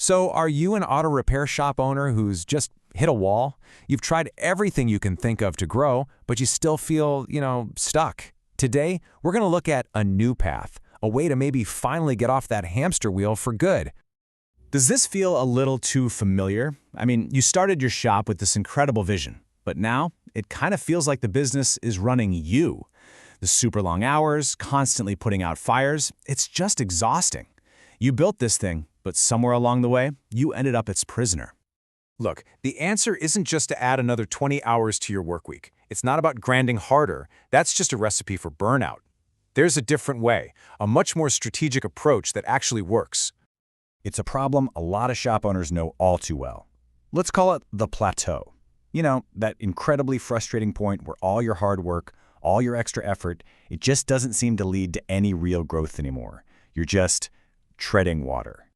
So, are you an auto repair shop owner who's just hit a wall? You've tried everything you can think of to grow, but you still feel, stuck. Today, we're going to look at a new path, a way to maybe finally get off that hamster wheel for good. Does this feel a little too familiar? I mean, you started your shop with this incredible vision, but now it kind of feels like the business is running you. The super long hours, constantly putting out fires, it's just exhausting. You built this thing, but somewhere along the way, you ended up its prisoner. Look, the answer isn't just to add another 20 hours to your work week. It's not about grinding harder. That's just a recipe for burnout. There's a different way, a much more strategic approach that actually works. It's a problem a lot of shop owners know all too well. Let's call it the plateau. You know, that incredibly frustrating point where all your hard work, all your extra effort, it just doesn't seem to lead to any real growth anymore. You're just treading water.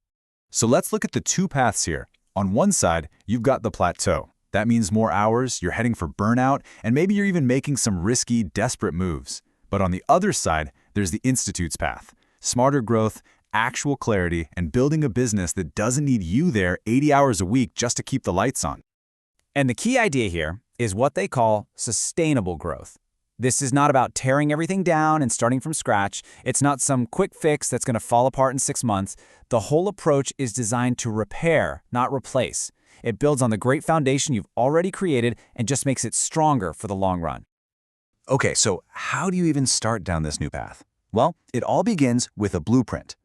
So let's look at the two paths here. On one side, you've got the plateau. That means more hours, you're heading for burnout, and maybe you're even making some risky, desperate moves. But on the other side, there's the Institute's path. Smarter growth, actual clarity, and building a business that doesn't need you there 80 hours a week just to keep the lights on. And the key idea here is what they call sustainable growth. This is not about tearing everything down and starting from scratch. It's not some quick fix that's going to fall apart in 6 months. The whole approach is designed to repair, not replace. It builds on the great foundation you've already created and just makes it stronger for the long run. Okay, so how do you even start down this new path? Well, it all begins with a blueprint.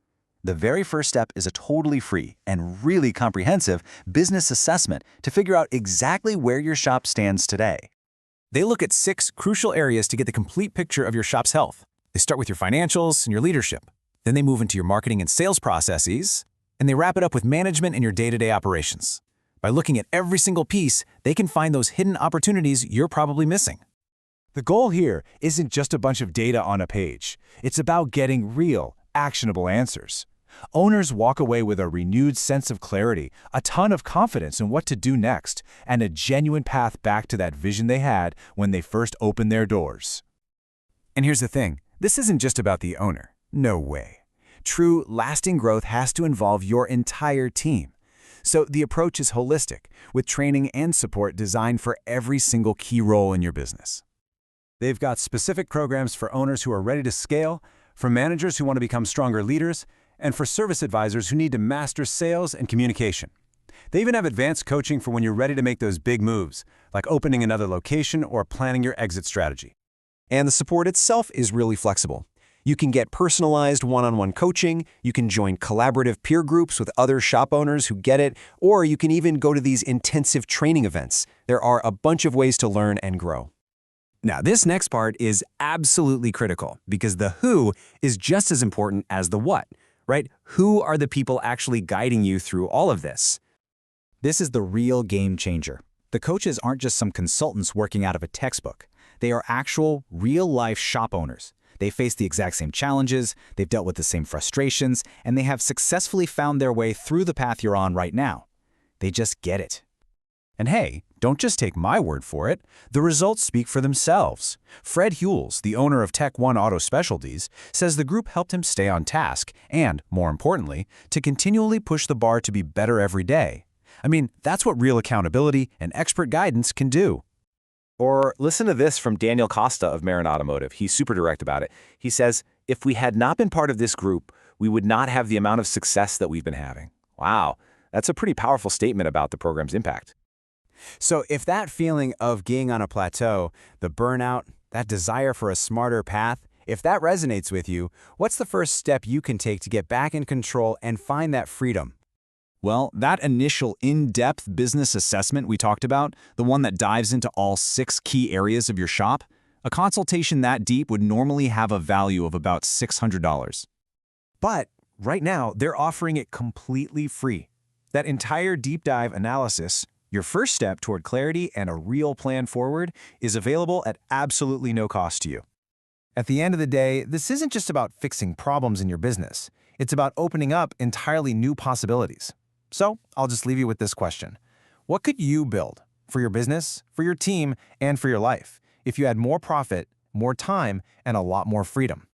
The very first step is a totally free and really comprehensive business assessment to figure out exactly where your shop stands today. They look at 6 crucial areas to get the complete picture of your shop's health. They start with your financials and your leadership. Then they move into your marketing and sales processes, and they wrap it up with management and your day-to-day operations. By looking at every single piece, they can find those hidden opportunities you're probably missing. The goal here isn't just a bunch of data on a page. It's about getting real, actionable answers. Owners walk away with a renewed sense of clarity, a ton of confidence in what to do next, and a genuine path back to that vision they had when they first opened their doors. And here's the thing, this isn't just about the owner. No way. True, lasting growth has to involve your entire team. So the approach is holistic, with training and support designed for every single key role in your business. They've got specific programs for owners who are ready to scale, for managers who want to become stronger leaders, and for service advisors who need to master sales and communication. They even have advanced coaching for when you're ready to make those big moves, like opening another location or planning your exit strategy. And the support itself is really flexible. You can get personalized one-on-one coaching, you can join collaborative peer groups with other shop owners who get it, or you can even go to these intensive training events. There are a bunch of ways to learn and grow. Now, this next part is absolutely critical because the who is just as important as the what, right? Who are the people actually guiding you through all of this? This is the real game changer. The coaches aren't just some consultants working out of a textbook. They are actual, real-life shop owners. They face the exact same challenges, they've dealt with the same frustrations, and they have successfully found their way through the path you're on right now. They just get it. And hey, don't just take my word for it. The results speak for themselves. Fred Hewells, the owner of Tech One Auto Specialties, says the group helped him stay on task and, more importantly, to continually push the bar to be better every day. I mean, that's what real accountability and expert guidance can do. Or listen to this from Daniel Costa of Marin Automotive. He's super direct about it. He says, if we had not been part of this group, we would not have the amount of success that we've been having. Wow, that's a pretty powerful statement about the program's impact. So if that feeling of being on a plateau, the burnout, that desire for a smarter path, if that resonates with you, what's the first step you can take to get back in control and find that freedom? Well, that initial in-depth business assessment we talked about, the one that dives into all 6 key areas of your shop, a consultation that deep would normally have a value of about $600. But right now, they're offering it completely free. That entire deep dive analysis, your first step toward clarity and a real plan forward, is available at absolutely no cost to you. At the end of the day, this isn't just about fixing problems in your business. It's about opening up entirely new possibilities. So I'll just leave you with this question. What could you build for your business, for your team, and for your life if you had more profit, more time, and a lot more freedom?